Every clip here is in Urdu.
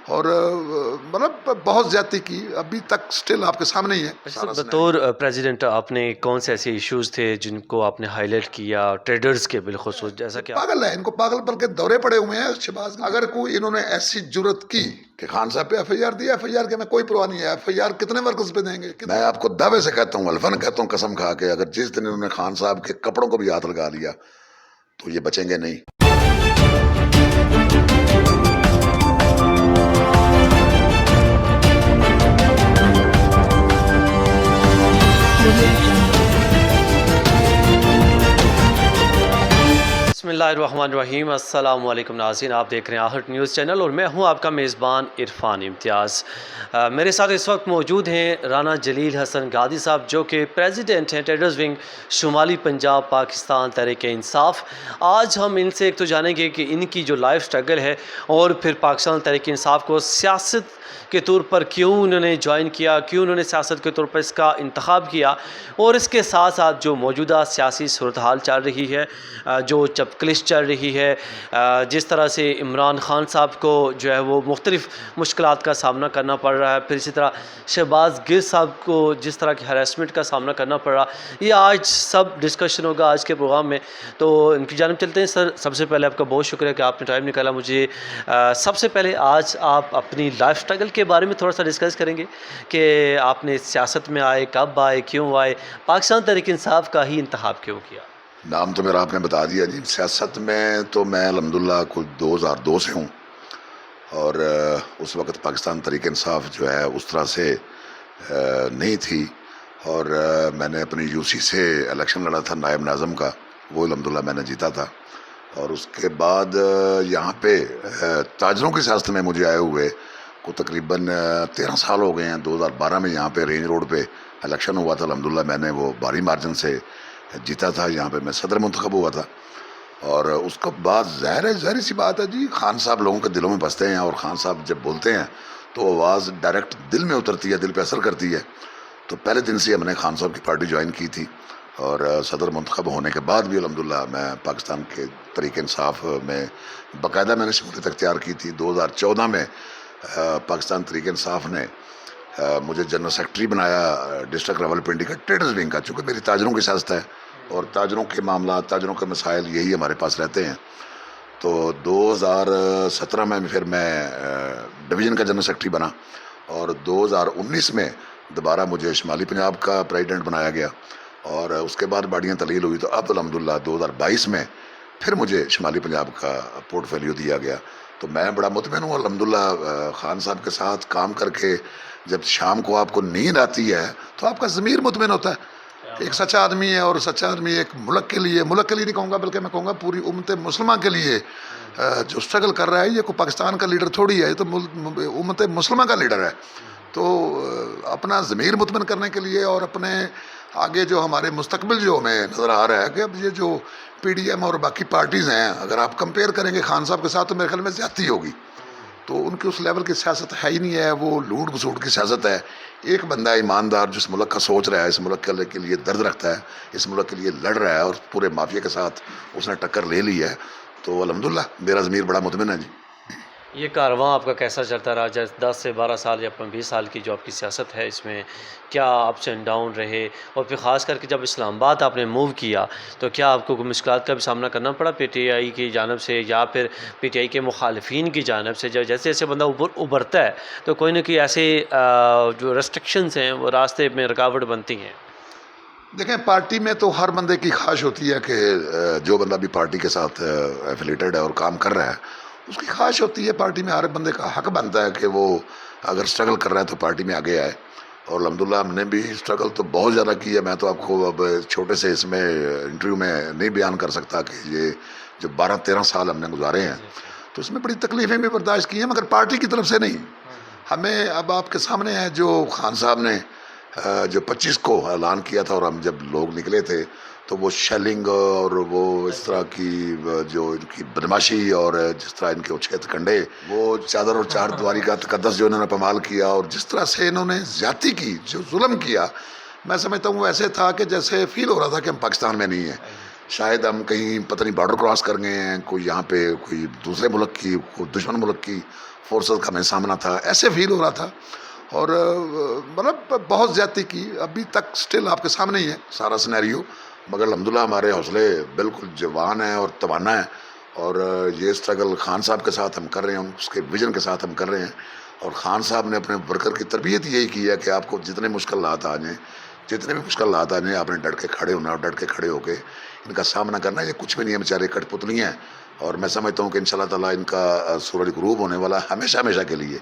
اور مطلب بہت زیادتی کی، ابھی تک سٹل آپ کے سامنے ہی ہے اچھا سر، بطور پریزیڈنٹ آپ نے کون سے ایسے ایشوز تھے جن کو آپ نے ہائی لائٹ کیا ٹریڈرز کے بالخصوص، جیسا کہ پاگل ہے، ان کو پاگل بل کے دورے پڑے ہوئے ہیں شہباز۔ اگر کوئی انہوں نے ایسی جرت کی کہ خان صاحب پہ ایف آئی آر دیا، ایف آئی آر کے میں کوئی پرواہ نہیں ہے، ایف آئی آر کتنے ورکرز پہ دیں گے؟ میں آپ کو دعوے سے کہتا ہوں، الفن کہتا ہوں قسم کھا کے، اگر جس دن انہوں نے خان صاحب کے کپڑوں کو بھی ہاتھ لگا لیا تو یہ بچیں گے نہیں۔ بسم اللہ الرحمن الرحیم۔ السلام علیکم ناظرین، آپ دیکھ رہے ہیں آہٹ نیوز چینل اور میں ہوں آپ کا میزبان عرفان امتیاز۔ میرے ساتھ اس وقت موجود ہیں رانا جلیل حسن گادی صاحب، جو کہ پریزیڈنٹ ہیں ٹریڈرز ونگ شمالی پنجاب پاکستان تحریک انصاف۔ آج ہم ان سے ایک تو جانیں گے کہ ان کی جو لائف سٹرگل ہے اور پھر پاکستان تحریک انصاف کو سیاست کے طور پر کیوں انہوں نے جوائن کیا، کیوں انہوں نے سیاست کے طور پر اس کا انتخاب کیا، اور اس کے ساتھ ساتھ جو موجودہ سیاسی صورتحال چل رہی ہے، جو چپکلش چل رہی ہے، جس طرح سے عمران خان صاحب کو جو ہے وہ مختلف مشکلات کا سامنا کرنا پڑ رہا ہے، پھر اسی طرح شہباز گر صاحب کو جس طرح کی ہراسمنٹ کا سامنا کرنا پڑ رہا، یہ آج سب ڈسکشن ہوگا آج کے پروگرام میں۔ تو ان کی جانب چلتے ہیں۔ سر، سب سے پہلے آپ کا بہت شکریہ کہ آپ نے ٹائم نکالا مجھے۔ سب سے پہلے آج آپ اپنی لائف سٹرگل کے بارے میں تھوڑا سا ڈسکس کریں گے کہ آپ نے سیاست میں آئے، کب آئے، کیوں آئے، پاکستان تحریک انصاف کا ہی انتخاب کیوں کیا؟ نام تو میرا آپ نے بتا دیا جی۔ سیاست میں تو میں الحمدللہ کچھ 2002 سے ہوں، اور اس وقت پاکستان تحریک انصاف جو ہے اس طرح سے نہیں تھی، اور میں نے اپنی یو سی سے الیکشن لڑا تھا نائب ناظم کا، وہ الحمدللہ میں نے جیتا تھا۔ اور اس کے بعد یہاں پہ تاجروں کی سیاست میں مجھے آئے ہوئے کو تقریباً 13 سال ہو گئے ہیں۔ 2012 میں یہاں پہ رینج روڈ پہ الیکشن ہوا تھا، الحمدللہ میں نے وہ بھاری مارجن سے جیتا تھا، یہاں پہ میں صدر منتخب ہوا تھا۔ اور اس کے بعد ظاہر سی بات ہے جی، خان صاحب لوگوں کے دلوں میں بستے ہیں، اور خان صاحب جب بولتے ہیں تو آواز ڈائریکٹ دل میں اترتی ہے، دل پہ اثر کرتی ہے۔ تو پہلے دن سے ہم نے خان صاحب کی پارٹی جوائن کی تھی، اور صدر منتخب ہونے کے بعد بھی الحمدللہ میں پاکستان کے تحریک انصاف میں باقاعدہ میں نے شمولیت اختیار کی تھی۔ 2014 میں پاکستان تحریک انصاف نے مجھے جنرل سیکرٹری بنایا ڈسٹرکٹ راولپنڈی کا ٹریڈرز ونگ کا، چونکہ میری تاجروں کی سیاست ہے اور تاجروں کے معاملات، تاجروں کے مسائل یہی ہمارے پاس رہتے ہیں۔ تو 2017 میں پھر میں ڈویژن کا جنرل سیکرٹری بنا، اور 2019 میں دوبارہ مجھے شمالی پنجاب کا پریزیڈنٹ بنایا گیا، اور اس کے بعد باڑیاں تلیل ہوئی، تو اب الحمدللہ 2022 میں پھر مجھے شمالی پنجاب کا پورٹ فولیو دیا گیا۔ تو میں بڑا مطمئن ہوں الحمدللہ خان صاحب کے ساتھ کام کر کے۔ جب شام کو آپ کو نیند آتی ہے تو آپ کا ضمیر مطمئن ہوتا ہے۔ ایک سچا آدمی ہے، اور سچا آدمی ایک ملک کے لیے نہیں کہوں گا بلکہ میں کہوں گا پوری امت مسلمہ کے لیے جو سٹرگل کر رہا ہے، یہ کوئی پاکستان کا لیڈر تھوڑی ہے، یہ تو امت مسلمہ کا لیڈر ہے۔ تو اپنا ضمیر مطمئن کرنے کے لیے اور اپنے آگے جو ہمارے مستقبل جو ہمیں نظر آ رہا ہے کہ اب یہ جو پی ڈی ایم اور باقی پارٹیز ہیں، اگر آپ کمپیئر کریں گے خان صاحب کے ساتھ تو میرے خیال میں زیادتی ہوگی۔ تو ان کی اس لیول کی سیاست ہے ہی نہیں ہے، وہ لوٹ گھسوٹ کی سیاست ہے۔ ایک بندہ ایماندار جس ملک کا سوچ رہا ہے، اس ملک کے لیے درد رکھتا ہے، اس ملک کے لیے لڑ رہا ہے، اور پورے مافیا کے ساتھ اس نے ٹکر لے لی ہے، تو الحمدللہ میرا ضمیر بڑا مطمئن ہے جی۔ یہ کارواں آپ کا کیسا چلتا رہا؟ جیسے 10 سے 12 سال یا 20 سال کی جو آپ کی سیاست ہے، اس میں کیا اپس اینڈ ڈاؤن رہے؟ اور پھر خاص کر کے جب اسلام آباد آپ نے موو کیا تو کیا آپ کو کوئی مشکلات کا بھی سامنا کرنا پڑا پی ٹی آئی کی جانب سے، یا پھر پی ٹی آئی کے مخالفین کی جانب سے؟ جیسے جیسے بندہ ابھرتا ہے تو کوئی نہ کوئی ایسے جو ریسٹرکشنز ہیں وہ راستے میں رکاوٹ بنتی ہیں؟ دیکھیں، پارٹی میں تو ہر بندے کی خواہش ہوتی ہے کہ جو بندہ بھی پارٹی کے ساتھ ایفیلیٹڈ ہے اور کام کر رہا ہے، اس کی خواہش ہوتی ہے، پارٹی میں ہر بندے کا حق بنتا ہے کہ وہ اگر سٹرگل کر رہا ہے تو پارٹی میں آگے آئے۔ اور الحمدللہ ہم نے بھی سٹرگل تو بہت زیادہ کی ہے۔ میں تو آپ کو اب چھوٹے سے اس میں انٹرویو میں نہیں بیان کر سکتا کہ یہ جو 12-13 سال ہم نے گزارے ہیں، تو اس میں بڑی تکلیفیں بھی برداشت کی ہیں، مگر پارٹی کی طرف سے نہیں۔ ہمیں اب آپ کے سامنے ہے جو خان صاحب نے جو 25 کو اعلان کیا تھا، اور ہم جب لوگ نکلے تھے تو وہ شیلنگ اور وہ اس طرح کی جو ان کی بدماشی اور جس طرح ان کے اچھیت کنڈے، وہ چادر اور چار دیواری کا تقدس جو انہوں نے پامال کیا، اور جس طرح سے انہوں نے زیادتی کی، جو ظلم کیا، میں سمجھتا ہوں وہ ایسے تھا کہ جیسے فیل ہو رہا تھا کہ ہم پاکستان میں نہیں ہیں، شاید ہم کہیں پتہ نہیں بارڈر کراس کر گئے ہیں، کوئی یہاں پہ کوئی دوسرے ملک کی، کوئی دشمن ملک کی فورسز کا ہمیں سامنا تھا، ایسے فیل ہو رہا تھا. اور مطلب بہت زیادتی کی، ابھی تک سٹل آپ کے سامنے ہی ہے سارا سینیریو. مگر الحمدللہ ہمارے حوصلے بالکل جوان ہیں اور توانا ہیں. اور یہ اسٹرگل خان صاحب کے ساتھ ہم کر رہے ہیں، اس کے ویژن کے ساتھ ہم کر رہے ہیں. اور خان صاحب نے اپنے ورکر کی تربیت یہی کی ہے کہ آپ کو جتنے مشکلات آ جائیں، جتنے بھی مشکلات آ جائیں، آپ نے ڈٹ کے کھڑے ہونا، اور ڈٹ کے کھڑے ہو کے ان کا سامنا کرنا. یہ کچھ بھی نہیں ہے، بیچارے کٹ پتلیاں ہیں. اور میں سمجھتا ہوں کہ انشاءاللہ تعالیٰ ان کا سورج غروب ہونے والا ہے ہمیشہ ہمیشہ کے لیے.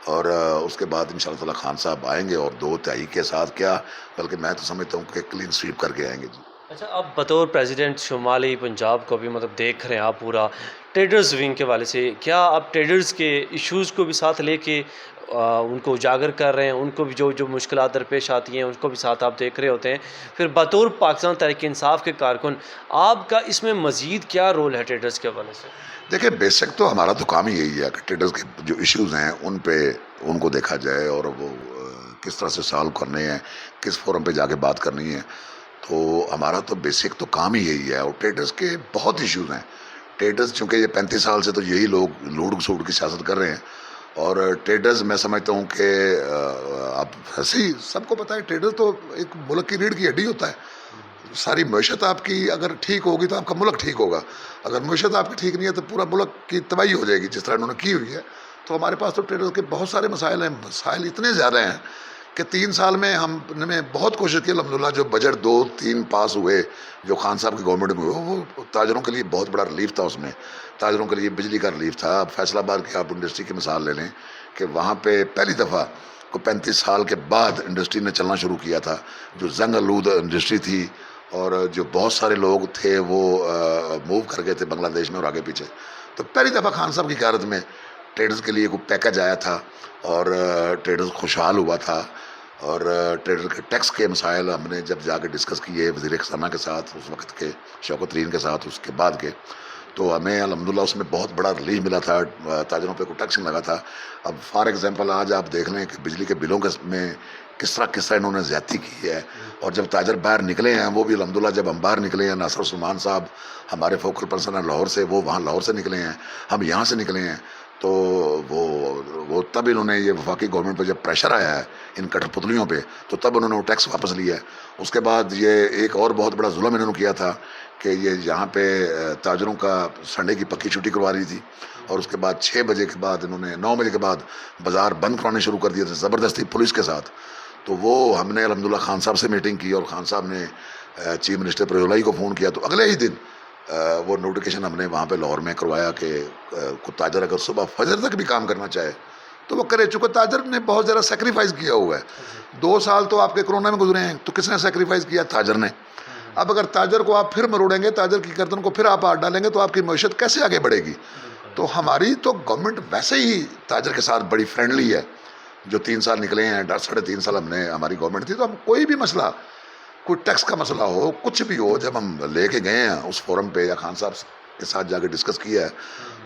اور اس کے بعد انشاءاللہ تعالیٰ خان صاحب آئیں گے، اور 2 تہائی کے ساتھ کیا، بلکہ میں تو سمجھتا ہوں کہ کلین سویپ کر کے آئیں گے. جی اچھا، اب بطور پریزیڈنٹ شمالی پنجاب کو بھی مطلب دیکھ رہے ہیں آپ پورا ٹریڈرز ونگ کے والے سے، کیا آپ ٹریڈرز کے ایشوز کو بھی ساتھ لے کے ان کو اجاگر کر رہے ہیں، ان کو بھی جو مشکلات درپیش آتی ہیں ان کو بھی ساتھ آپ دیکھ رہے ہوتے ہیں؟ پھر بطور پاکستان تحریک انصاف کے کارکن آپ کا اس میں مزید کیا رول ہے ٹریڈرز کے حوالے سے؟ دیکھیں، بیسک تو ہمارا تو کام ہی یہی ہے کہ ٹریڈرز کے جو ایشوز ہیں ان کو دیکھا جائے، اور وہ کس طرح سے سالو کرنے ہیں، کس فورم پہ جا کے بات کرنی ہے. تو ہمارا تو بیسک تو کام ہی یہی ہے. اور ٹریڈرز کے بہت ایشوز ہیں. ٹریڈرز چونکہ یہ 35 سال سے تو یہی لوگ لوٹ سوٹ کی سیاست کر رہے ہیں. اور ٹریڈرز میں سمجھتا ہوں کہ آپ ایسے ہی سب کو پتہ ہے، ٹریڈر تو ایک ملک کی ریڑھ کی ہڈی ہوتا ہے. ساری معیشت آپ کی اگر ٹھیک ہوگی تو آپ کا ملک ٹھیک ہوگا. اگر معیشت آپ کی ٹھیک نہیں ہے تو پورا ملک کی تباہی ہو جائے گی، جس طرح انہوں نے کی ہوئی ہے. تو ہمارے پاس تو ٹریڈرز کے بہت سارے مسائل ہیں. مسائل اتنے زیادہ ہیں کہ 3 سال میں ہم نے بہت کوشش کی. الحمدللہ جو بجٹ 2-3 پاس ہوئے جو خان صاحب کی گورنمنٹ میں ہوئے، وہ تاجروں کے لیے بہت بڑا ریلیف تھا. اس میں تاجروں کے لیے بجلی کا ریلیف تھا. اب فیصل آباد کی آپ انڈسٹری کی مثال لے لیں کہ وہاں پہ پہلی دفعہ کو 35 سال کے بعد انڈسٹری نے چلنا شروع کیا تھا، جو زنگ آلود انڈسٹری تھی، اور جو بہت سارے لوگ تھے وہ موو کر گئے تھے بنگلہ دیش میں اور آگے پیچھے. تو پہلی دفعہ خان صاحب کی قیادت میں ٹریڈرز کے لیے کوئی پیکج آیا تھا، اور ٹریڈرز خوشحال ہوا تھا. اور ٹریڈر کے ٹیکس کے مسائل ہم نے جب جا کے ڈسکس کیے وزیر خزانہ کے ساتھ اس وقت کے، شوکت ترین کے ساتھ اس کے بعد کے، تو ہمیں الحمدللہ اس میں بہت بڑا ریلیف ملا تھا. تاجروں پہ کوئی ٹیکس نہیں لگا تھا. اب فار ایگزامپل آج آپ دیکھ لیں کہ بجلی کے بلوں میں کس طرح انہوں نے زیادتی کی ہے. اور جب تاجر باہر نکلے ہیں، وہ بھی الحمدللہ جب ہم باہر نکلے ہیں، ناصر سلمان صاحب ہمارے فوکل پرسن ہیں لاہور سے، وہ وہاں لاہور سے نکلے ہیں، ہم یہاں سے نکلے ہیں. تو وہ تب انہوں نے یہ وفاقی گورنمنٹ پہ جب پریشر آیا ہے ان کٹر پتلیوں پہ، تو تب انہوں نے وہ ٹیکس واپس لیا ہے. اس کے بعد یہ ایک اور بہت بڑا ظلم انہوں نے کیا تھا کہ یہ یہاں پہ تاجروں کا سنڈے کی پکی چھٹی کروا رہی تھی، اور اس کے بعد 6 بجے کے بعد انہوں نے 9 بجے کے بعد بازار بند کرانے شروع کر دیے تھے زبردستی پولیس کے ساتھ. تو وہ ہم نے الحمدللہ خان صاحب سے میٹنگ کی، اور خان صاحب نے چیف منسٹر پرولائی کو فون کیا. تو اگلے ہی دن وہ نوٹیفیکیشن ہم نے وہاں پہ لاہور میں کروایا کہ کوئی تاجر اگر صبح فجر تک بھی کام کرنا چاہے تو وہ کرے. چونکہ تاجر نے بہت زیادہ سیکریفائز کیا ہوا ہے. 2 سال تو آپ کے کرونا میں گزرے ہیں، تو کس نے سیکریفائز کیا؟ تاجر نے. اب اگر تاجر کو آپ پھر مروڑیں گے، تاجر کی گردن کو پھر آپ ہاتھ ڈالیں گے، تو آپ کی معیشت کیسے آگے بڑھے گی؟ تو ہماری تو گورنمنٹ ویسے ہی تاجر کے ساتھ بڑی فرینڈلی ہے. جو 3 سال نکلے ہیں، 3.5 سال ہماری گورنمنٹ تھی، تو ہم کوئی بھی مسئلہ، کوئی ٹیکس کا مسئلہ ہو، کچھ بھی ہو، جب ہم لے کے گئے ہیں اس فورم پہ یا خان صاحب کے ساتھ جا کے ڈسکس کیا ہے،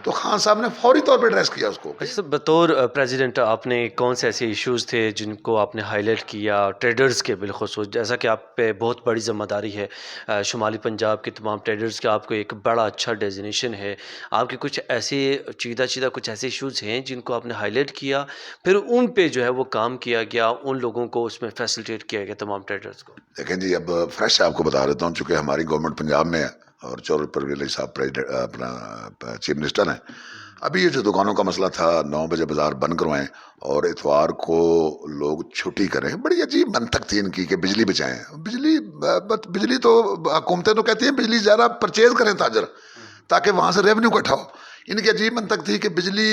تو خان صاحب نے فوری طور پہ ایڈریس کیا اس کو. اچھا، بطور پریزیڈنٹ آپ نے کون سے ایسے ایشوز تھے جن کو آپ نے ہائی لائٹ کیا ٹریڈرز کے بالخصوص؟ جیسا کہ آپ پہ بہت بڑی ذمہ داری ہے، شمالی پنجاب کے تمام ٹریڈرز کا آپ کو ایک بڑا اچھا ڈیزینیشن ہے. آپ کے کچھ ایسے چیدہ کچھ ایسے ایشوز ہیں جن کو آپ نے ہائی لائٹ کیا، پھر ان پہ جو ہے وہ کام کیا گیا، ان لوگوں کو اس میں فیسلٹیٹ کیا گیا تمام ٹریڈرز کو؟ دیکھیں جی، اب فریش آپ کو بتا دیتا ہوں، چونکہ ہماری گورنمنٹ پنجاب میں ہے اور چودھری پرویز صاحب اپنا چیف منسٹر ہیں. ابھی یہ جو دکانوں کا مسئلہ تھا 9 بجے بازار بند کروائیں اور اتوار کو لوگ چھٹی کریں، بڑی عجیب منطق تھی ان کی کہ بجلی بچائیں. بجلی تو حکومتیں تو کہتی ہیں بجلی زیادہ پرچیز کریں تاجر تاکہ وہاں سے ریونیو اکٹھا ہو. ان کی عجیب منطق تھی کہ بجلی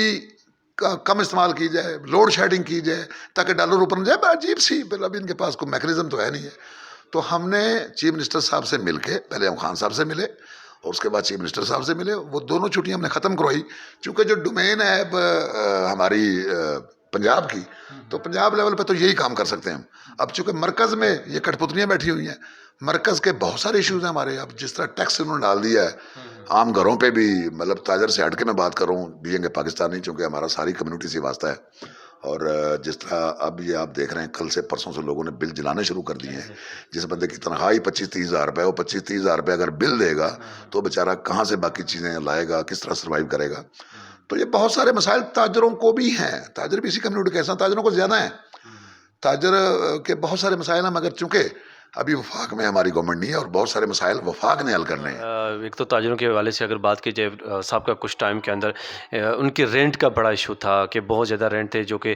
کا کم استعمال کی جائے، لوڈ شیڈنگ کی جائے تاکہ ڈالر اوپر نہ جائے. عجیب سی، ابھی ان کے پاس کوئی میکینزم تو ہے نہیں ہے. تو ہم نے چیف منسٹر صاحب سے مل کے، پہلے ہم خان صاحب سے ملے اور اس کے بعد چیف منسٹر صاحب سے ملے. وہ دونوں چھٹیاں ہم نے ختم کروائی، چونکہ جو ڈومین ہے ہماری پنجاب کی، تو پنجاب لیول پہ تو یہی کام کر سکتے ہیں ہم. اب چونکہ مرکز میں یہ کٹ پتلیاں بیٹھی ہوئی ہیں، مرکز کے بہت سارے ایشوز ہیں ہمارے. اب جس طرح ٹیکس انہوں نے ڈال دیا ہے عام گھروں پہ بھی، مطلب تاجر سے ہٹ کے میں بات کر رہا ہوں، بینگ اے پاکستانی، چونکہ ہمارا ساری کمیونٹی سے واسطہ ہے. اور جس طرح اب یہ آپ دیکھ رہے ہیں کل سے پرسوں سے لوگوں نے بل جلانے شروع کر دیے ہیں. جس بندے کی تنخواہ 25-30 ہزار روپے، وہ 25-30 ہزار روپے اگر بل دے گا تو بیچارہ کہاں سے باقی چیزیں لائے گا، کس طرح سروائیو کرے گا. تو یہ بہت سارے مسائل تاجروں کو بھی ہیں، تاجر بھی اسی کمیونٹی کے ہیں، تاجروں کو زیادہ ہیں، تاجر کے بہت سارے مسائل ہیں، مگر چونکہ ابھی وفاق میں ہماری گورنمنٹ نہیں ہے اور بہت سارے مسائل وفاق نے حل کرنے ہیں۔ ایک تو تاجروں کے حوالے سے اگر بات کی جائے صاحب کا کچھ ٹائم کے اندر ان کے رینٹ کا بڑا ایشو تھا کہ بہت زیادہ رینٹ تھے، جو کہ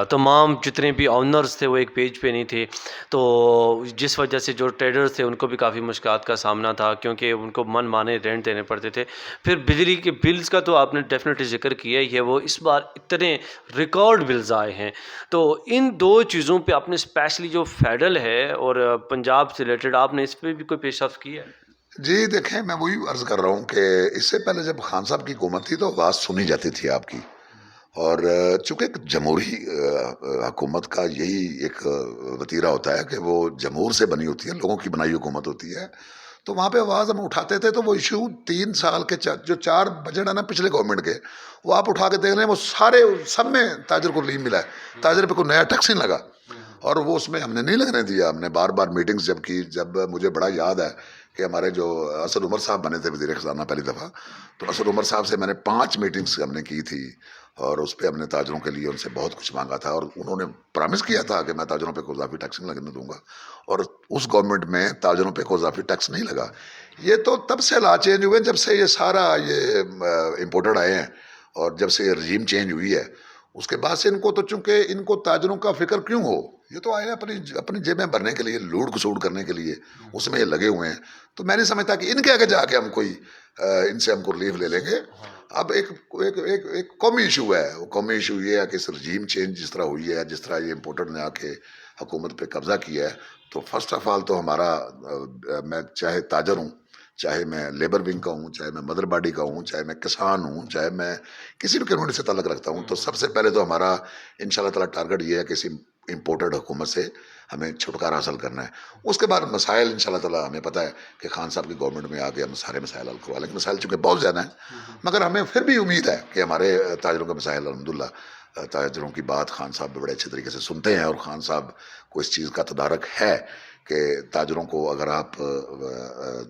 تمام جتنے بھی آنرز تھے وہ ایک پیج پہ نہیں تھے، تو جس وجہ سے جو ٹریڈرز تھے ان کو بھی کافی مشکلات کا سامنا تھا، کیونکہ ان کو من مانے رینٹ دینے پڑتے تھے۔ پھر بجلی کے بلز کا تو آپ نے ڈیفینیٹلی ذکر کیا ہی ہے، وہ اس بار اتنے ریکارڈ بلز آئے ہیں، تو ان دو چیزوں پہ آپ نے اسپیشلی جو فیڈرل ہے اور پنجاب سے ریلیٹڈ آپ نے اس پہ بھی کوئی پیش رفت کی ہے؟ جی دیکھیں، میں وہی عرض کر رہا ہوں کہ اس سے پہلے جب خان صاحب کی حکومت تھی تو آواز سنی جاتی تھی آپ کی، اور چونکہ ایک جمہوری حکومت کا یہی ایک وتیرہ ہوتا ہے کہ وہ جمہور سے بنی ہوتی ہے، لوگوں کی بنائی حکومت ہوتی ہے، تو وہاں پہ آواز ہم اٹھاتے تھے، تو وہ ایشو 3 سال کے جو 4 بجٹ ہے نا پچھلے گورنمنٹ کے، وہ آپ اٹھا کے دیکھ رہے ہیں، وہ سارے سب میں تاجر کو ریلیف ملا ہے، تاجر پہ کوئی نیا ٹیکس نہیں لگا، اور وہ اس میں ہم نے نہیں لگنے دیا۔ ہم نے بار بار میٹنگز جب کی، جب مجھے بڑا یاد ہے کہ ہمارے جو اسد عمر صاحب بنے تھے وزیر خزانہ پہلی دفعہ، تو اسد عمر صاحب سے میں نے 5 میٹنگز ہم نے کی تھی، اور اس پہ ہم نے تاجروں کے لیے ان سے بہت کچھ مانگا تھا، اور انہوں نے پرامس کیا تھا کہ میں تاجروں پہ کوئی اضافی ٹیکس نہیں لگنے دوں گا، اور اس گورنمنٹ میں تاجروں پہ کوئی اضافی ٹیکس نہیں لگا۔ یہ تو تب سے لا چینج ہوئے جب سے یہ سارا یہ امپورٹڈ آئے ہیں، اور جب سے یہ رجیم چینج ہوئی ہے، اس کے بعد سے ان کو تو چونکہ ان کو تاجروں کا فکر کیوں ہو، یہ تو آئے ہیں اپنی جیبیں بھرنے کے لیے، لوٹ کھسوٹ کرنے کے لیے، اس میں یہ لگے ہوئے ہیں، تو میں نہیں سمجھتا کہ ان کے آگے جا کے ہم کوئی ان سے ہم کو ریلیف لے لیں گے۔ اب ایک قومی ایشو ہے، وہ قومی ایشو یہ ہے کہ اس رجیم چینج جس طرح ہوئی ہے، جس طرح یہ امپورٹڈ نے آ کے حکومت پہ قبضہ کیا ہے، تو فرسٹ آف آل تو ہمارا میں چاہے تاجر ہوں، چاہے میں لیبر ونگ کا ہوں، چاہے میں مدر باڈی کا ہوں، چاہے میں کسان ہوں، چاہے میں کسی بھی کمیونٹی سے تعلق رکھتا ہوں، تو سب سے پہلے تو ہمارا انشاءاللہ تعالیٰ ٹارگٹ یہ ہے کہ کسی امپورٹڈ حکومت سے ہمیں چھٹکارا حاصل کرنا ہے۔ اس کے بعد مسائل انشاءاللہ تعالیٰ ہمیں پتہ ہے کہ خان صاحب کی گورنمنٹ میں آ کے ہم سارے مسائل حل کروا لیں گے، مسائل چونکہ بہت زیادہ ہیں، مگر ہمیں پھر بھی امید ہے کہ ہمارے تاجروں کے مسائل الحمدللہ تاجروں کی بات خان صاحب بڑے اچھے طریقے سے سنتے ہیں، اور خان صاحب کو اس چیز کا تدارک ہے کہ تاجروں کو اگر آپ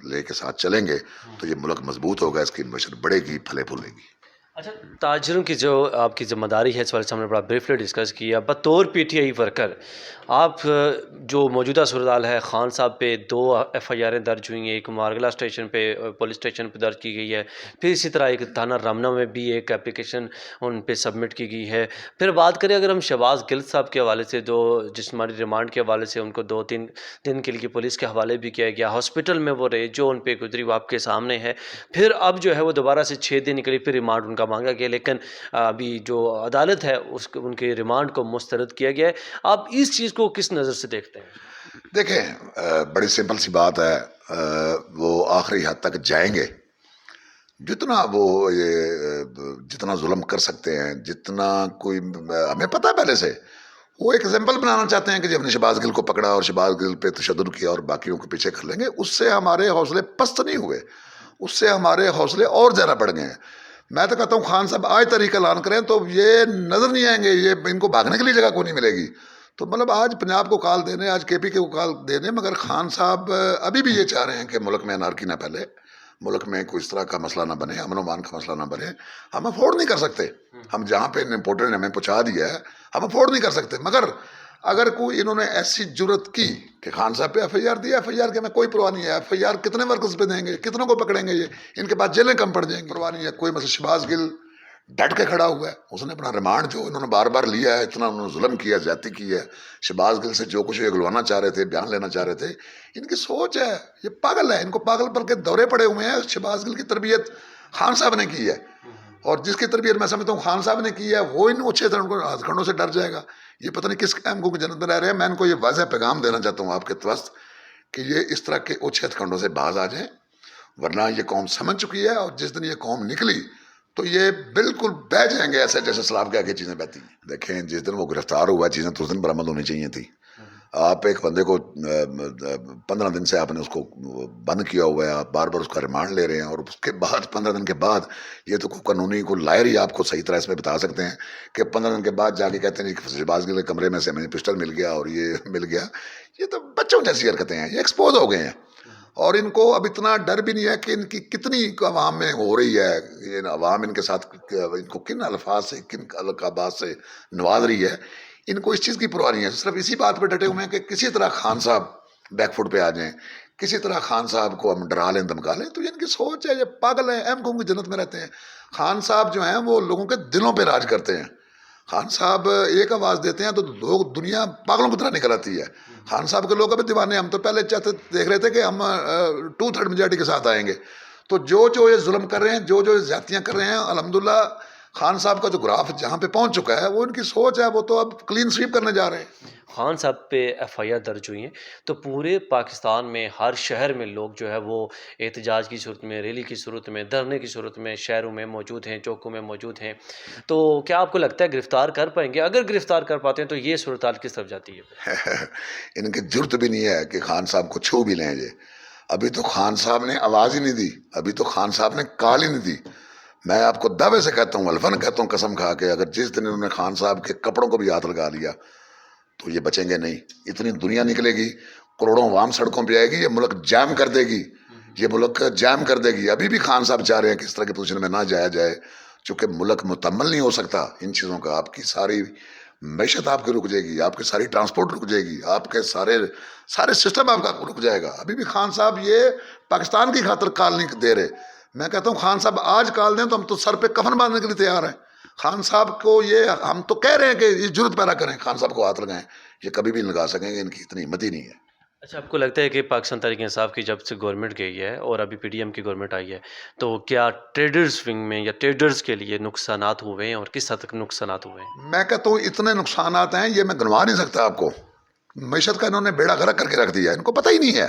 لے کے ساتھ چلیں گے تو یہ ملک مضبوط ہوگا، اس کی انویسٹ بڑھے گی، پھلے پھولے گی۔ اچھا، تاجروں کی جو آپ کی ذمہ داری ہے، اس والے سے ہم نے بڑا بریفلی ڈسکس کیا، بطور پی ٹی آئی ورکر آپ جو موجودہ صورتحال ہے، خان صاحب پہ 2 ایف آئی آریں درج ہوئی ہیں، ایک مارگلہ اسٹیشن پہ پولیس اسٹیشن پہ درج کی گئی ہے، پھر اسی طرح ایک تھانہ رامنا میں بھی ایک اپلیکیشن ان پہ سبمٹ کی گئی ہے۔ پھر بات کریں اگر ہم شہباز گل صاحب کے حوالے سے، جو جسمانی ریمانڈ کے حوالے سے ان کو 2-3 دن کے لیے پولیس کے حوالے بھی کیا گیا، ہاسپٹل میں وہ رہے، جو ان پہ گزری وہ آپ کے سامنے ہے، پھر اب جو ہے وہ دوبارہ سے 6 دن نکلی، پھر ریمانڈ ان کا مانگا گیا، لیکن ابھی جو عدالت ہے ان کے ریمانڈ کو مسترد کیا گیا ہے۔ آپ اس چیز کو کس نظر سے دیکھتے ہیں؟ دیکھیں، بڑی سمپل سی بات ہے، وہ آخری حد تک جائیں گے، جتنا وہ یہ جتنا ظلم کر سکتے ہیں، جتنا کوئی ہمیں پتہ ہے پہلے سے، وہ ایک ایگزامپل بنانا چاہتے ہیں کہ جب ہم نے شہباز گل کو پکڑا اور شہباز گل پہ تشدد کیا اور باقیوں کو پیچھے کر لیں گے، اس سے ہمارے حوصلے پست نہیں ہوئے، اس سے ہمارے حوصلے اور زیادہ بڑھ گئے ہیں۔ میں تو کہتا ہوں خان صاحب آج تاریخ اعلان کریں تو یہ نظر نہیں آئیں گے، یہ ان کو بھاگنے کے لیے جگہ کو نہیں ملے گی، تو مطلب آج پنجاب کو کال دے دیں، آج کے پی کے کو کال دے دیں، مگر خان صاحب ابھی بھی یہ چاہ رہے ہیں کہ ملک میں انارکی نہ پھیلے، ملک میں کوئی اس طرح کا مسئلہ نہ بنے، امن و امان کا مسئلہ نہ بنے۔ ہم افورڈ نہیں کر سکتے، ہم جہاں پہ امپورٹنٹ نے ہمیں پہنچا دیا ہے، ہم افورڈ نہیں کر سکتے، مگر اگر کوئی انہوں نے ایسی جرت کی کہ خان صاحب پہ ایف آئی آر دیا، ایف آئی آر کے میں کوئی پرواہ نہیں ہے، ایف آئی آر کتنے ورکرز پہ دیں گے، کتنوں کو پکڑیں گے، یہ ان کے بعد جیلیں کم پڑ جائیں گی، پرواہ نہیں ہے کوئی۔ مثلا شہباز گل ڈٹ کے کھڑا ہوا ہے، اس نے اپنا ریمانڈ جو انہوں نے بار بار لیا ہے، اتنا انہوں نے ظلم کیا، زیادتی کی ہے، شہباز گل سے جو کچھ یہ گلوانا چاہ رہے تھے، بیان لینا چاہ رہے تھے، ان کی سوچ ہے، یہ پاگل ہے، ان کو پاگل پر کے دورے پڑے ہوئے ہیں۔ شہباز گل کی تربیت خان صاحب نے کی ہے، اور جس کی تربیت میں سمجھتا ہوں خان صاحب نے کی ہے، وہ ان اچھے ہتھ کنڈوں سے ڈر جائے گا۔ یہ پتہ نہیں کس قائم کو جنت میں رہ رہے ہیں۔ میں ان کو یہ واضح پیغام دینا چاہتا ہوں آپ کے توسط کہ یہ اس طرح کے اچھے ہتھ کنڈوں سے باز آ جائیں، ورنہ یہ قوم سمجھ چکی ہے، اور جس دن یہ قوم نکلی تو یہ بالکل بہ جائیں گے ایسے جیسے سلاب کے آگے چیزیں بہتی ہیں۔ دیکھیں، جس دن وہ گرفتار ہوا چیزیں تو اس دن برآمد ہونی چاہیے تھی۔ آپ ایک بندے کو 15 دن سے آپ نے اس کو بند کیا ہوا ہے، آپ بار بار اس کا ریمانڈ لے رہے ہیں، اور اس کے بعد 15 دن کے بعد یہ تو قانونی کو لائر ہی آپ کو صحیح طرح اس میں بتا سکتے ہیں کہ 15 دن کے بعد جا کے کہتے ہیں کہ شہباز گل کے کمرے میں سے ہمیں پسٹل مل گیا اور یہ مل گیا۔ یہ تو بچوں جیسی حرکتیں ہیں، یہ ایکسپوز ہو گئے ہیں، اور ان کو اب اتنا ڈر بھی نہیں ہے کہ ان کی کتنی عوام میں ہو رہی ہے، یہ عوام ان کے ساتھ ان کو کن الفاظ سے کن القابات سے نواز رہی ہے، ان کو اس چیز کی پرواہ نہیں ہے، صرف اسی بات پہ ڈٹے ہوئے ہیں کہ کسی طرح خان صاحب بیک فٹ پہ آ جائیں، کسی طرح خان صاحب کو ہم ڈرا لیں دمکا لیں. تو ان کی سوچ ہے، یہ پاگل ہیں، ایم قوم کی جنت میں رہتے ہیں. خان صاحب جو ہیں وہ لوگوں کے دلوں پہ راج کرتے ہیں. خان صاحب ایک آواز دیتے ہیں تو لوگ دنیا پاگلوں کی طرح نکل آتی ہے. خان صاحب کے لوگ ابھی دیوانے، ہم تو پہلے دیکھ رہے تھے کہ ہم 2/3 میجارٹی کے ساتھ آئیں گے. تو جو یہ ظلم کر رہے ہیں، جو یہ زیادتیاں کر رہے ہیں، الحمدللہ خان صاحب کا جو گراف جہاں پہ پہنچ چکا ہے، وہ ان کی سوچ ہے، وہ تو اب کلین سویپ کرنے جا رہے ہیں. خان صاحب پہ ایف آئی آر درج ہوئی ہیں تو پورے پاکستان میں ہر شہر میں لوگ جو ہے وہ احتجاج کی صورت میں، ریلی کی صورت میں، دھرنے کی صورت میں شہروں میں موجود ہیں، چوکوں میں موجود ہیں. تو کیا آپ کو لگتا ہے گرفتار کر پائیں گے؟ اگر گرفتار کر پاتے ہیں تو یہ صورتحال کس طرف جاتی ہے؟ ان کی جرت بھی نہیں ہے کہ خان صاحب کو چھو بھی لیں. یہ ابھی تو خان صاحب نے آواز ہی نہیں دی، ابھی تو خان صاحب نے کال ہی نہیں دی. میں آپ کو دعوے سے کہتا ہوں، الفن کہتا ہوں قسم کھا کے، اگر جس دن انہوں نے خان صاحب کے کپڑوں کو بھی ہاتھ لگا لیا تو یہ بچیں گے نہیں. اتنی دنیا نکلے گی، کروڑوں عوام سڑکوں پہ آئے گی، یہ ملک جام کر دے گی، یہ ملک جام کر دے گی. ابھی بھی خان صاحب چاہ رہے ہیں کہ اس طرح کی پوزیشن میں نہ جایا جائے، چونکہ ملک مکمل نہیں ہو سکتا ان چیزوں کا. آپ کی ساری معیشت آپ کی رک جائے گی، آپ کی ساری ٹرانسپورٹ رک جائے گی، آپ کے سارے سسٹم آپ کا رک جائے گا. ابھی بھی خان صاحب یہ پاکستان کی خاطر کال نہیں دے رہے. میں کہتا ہوں خان صاحب آج کال دیں تو ہم تو سر پہ کفن باندھنے کے لیے تیار ہیں. خان صاحب کو یہ ہم تو کہہ رہے ہیں کہ یہ جرت پیدا کریں، خان صاحب کو ہاتھ لگائیں. یہ کبھی بھی نہیں لگا سکیں گے، ان کی اتنی ہمت ہی نہیں ہے. اچھا، آپ کو لگتا ہے کہ پاکستان تحریک انصاف کی جب سے گورنمنٹ گئی ہے اور ابھی پی ڈی ایم کی گورنمنٹ آئی ہے تو کیا ٹریڈرز ونگ میں یا ٹریڈرز کے لیے نقصانات ہوئے ہیں اور کس حد تک نقصانات ہوئے ہیں؟ میں کہتا ہوں اتنے نقصانات ہیں یہ میں گنوا نہیں سکتا آپ کو. معیشت کا انہوں نے بیڑا غرق کر کے رکھ دیا، ان کو پتہ ہی نہیں ہے.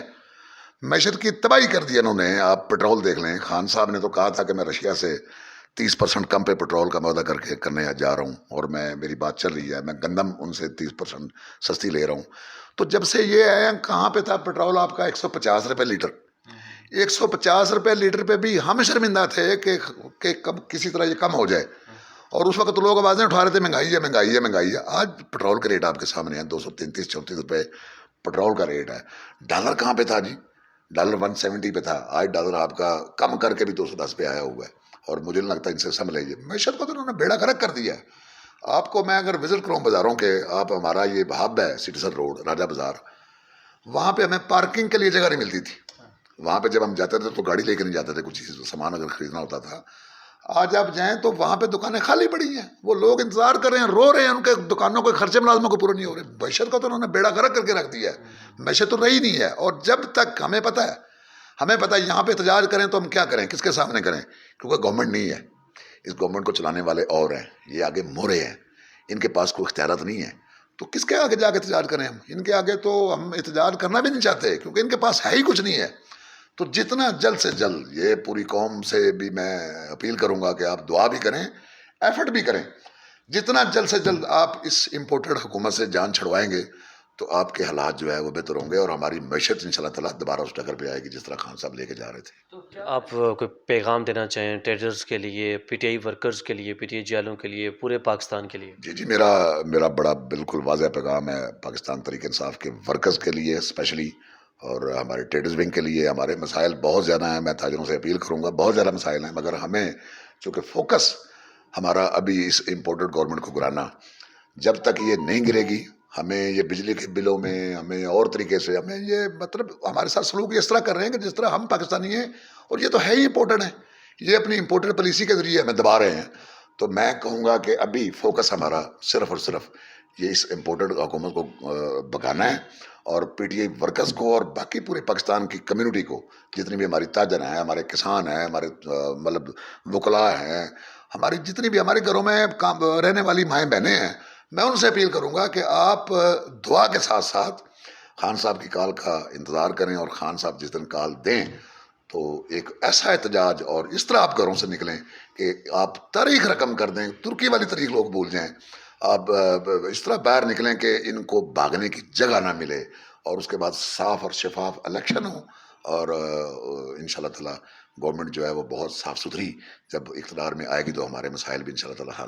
معیشت کی تباہی کر دی انہوں نے. آپ پٹرول دیکھ لیں، خان صاحب نے تو کہا تھا کہ میں رشیا سے 30% کم پہ پٹرول کا معاہدہ کر کے کرنے جا رہا ہوں، اور میری بات چل رہی ہے، میں گندم ان سے 30% سستی لے رہا ہوں. تو جب سے یہ آئے ہیں، کہاں پہ تھا پٹرول آپ کا 150 روپے لیٹر. 150 روپے لیٹر پہ بھی ہم شرمندہ تھے کہ کب کسی طرح یہ کم ہو جائے. اور اس وقت لوگ آوازیں اٹھا رہے تھے مہنگائی ہے مہنگائی ہے مہنگائی ہے. آج پٹرول کا ریٹ آپ کے سامنے ہے، 233-34 روپے پٹرول کا ریٹ ہے. ڈالر کہاں پہ تھا جی؟ ڈالر 170 پہ تھا، آج ڈالر آپ کا کم کر کے بھی 210 پہ آیا ہوا ہے. اور مجھے نہیں لگتا ان سے سنبھلے. یہ معیشت کو تو انہوں نے بیڑا غرق کر دیا ہے. آپ کو میں اگر وزٹ کروں بازاروں کے، آپ ہمارا یہ ہب ہے سٹیزن روڈ راجہ بازار، وہاں پہ ہمیں پارکنگ کے لیے جگہ نہیں ملتی تھی. وہاں پہ جب ہم جاتے تھے تو گاڑی لے کے نہیں جاتے تھے، کچھ چیز سامان اگر خریدنا ہوتا تھا. آج آپ جائیں تو وہاں پہ دکانیں خالی پڑی ہیں، وہ لوگ انتظار کر رہے ہیں، رو رہے ہیں، ان کے دکانوں کے خرچے ملازموں کو پورے نہیں ہو رہے. معیشت کا تو انہوں نے بیڑا غرق کر کے رکھ دیا ہے. معیشت تو رہی نہیں ہے. اور جب تک ہمیں پتہ ہے یہاں پہ احتجاج کریں تو ہم کیا کریں، کس کے سامنے کریں، کیونکہ گورنمنٹ نہیں ہے. اس گورنمنٹ کو چلانے والے اور ہیں، یہ آگے مورے ہیں، ان کے پاس کوئی اختیارات نہیں ہے. تو کس کے آگے جا کے احتجاج کریں ہم؟ ان کے آگے تو ہم احتجاج کرنا بھی نہیں چاہتے، کیونکہ ان کے پاس ہے ہی کچھ نہیں ہے. تو جتنا جلد سے جلد، یہ پوری قوم سے بھی میں اپیل کروں گا کہ آپ دعا بھی کریں، ایفرٹ بھی کریں. جتنا جلد سے جلد آپ اس امپورٹڈ حکومت سے جان چھڑوائیں گے تو آپ کے حالات جو ہے وہ بہتر ہوں گے، اور ہماری معیشت انشاءاللہ تعالیٰ دوبارہ اس ٹکر پہ آئے گی جس طرح خان صاحب لے کے جا رہے تھے. تو کیا آپ کوئی پیغام دینا چاہیں ٹریڈرز کے لیے، پی ٹی آئی ورکرز کے لیے، پی ٹی آئی جیلوں کے لیے، پورے پاکستان کے لیے؟ جی میرا بڑا بالکل واضح پیغام ہے پاکستان تحریک انصاف کے ورکرز کے لیے اسپیشلی، اور ہمارے ٹریڈرز ونگ کے لیے. ہمارے مسائل بہت زیادہ ہیں، میں تاجروں سے اپیل کروں گا، بہت زیادہ مسائل ہیں، مگر ہمیں چونکہ فوکس ہمارا ابھی اس امپورٹڈ گورنمنٹ کو گرانا، جب تک یہ نہیں گرے گی، ہمیں یہ بجلی کے بلوں میں، ہمیں اور طریقے سے، ہمیں یہ مطلب ہمارے ساتھ سلوک اس طرح کر رہے ہیں کہ جس طرح ہم پاکستانی ہیں، اور یہ تو ہے ہی امپورٹڈ ہیں، یہ اپنی امپورٹڈ پالیسی کے ذریعے ہمیں دبا رہے ہیں. تو میں کہوں گا کہ ابھی فوکس ہمارا صرف اور صرف یہ اس امپورٹڈ حکومت کو بگانا ہے، اور پی ٹی آئی ورکرز کو اور باقی پورے پاکستان کی کمیونٹی کو، جتنی بھی ہماری تاجر ہیں، ہمارے کسان ہیں، ہمارے مطلب وکلاء ہیں، ہماری جتنی بھی ہمارے گھروں میں رہنے والی مائیں بہنیں ہیں، میں ان سے اپیل کروں گا کہ آپ دعا کے ساتھ ساتھ خان صاحب کی کال کا انتظار کریں، اور خان صاحب جس دن کال دیں تو ایک ایسا احتجاج، اور اس طرح آپ گھروں سے نکلیں کہ آپ تاریخ رقم کر دیں، ترکی والی تاریخ لوگ بھول جائیں. آپ اس طرح باہر نکلیں کہ ان کو بھاگنے کی جگہ نہ ملے، اور اس کے بعد صاف اور شفاف الیکشن ہو، اور انشاءاللہ تعالیٰ گورنمنٹ جو ہے وہ بہت صاف ستھری جب اقتدار میں آئے گی تو ہمارے مسائل بھی انشاءاللہ تعالیٰ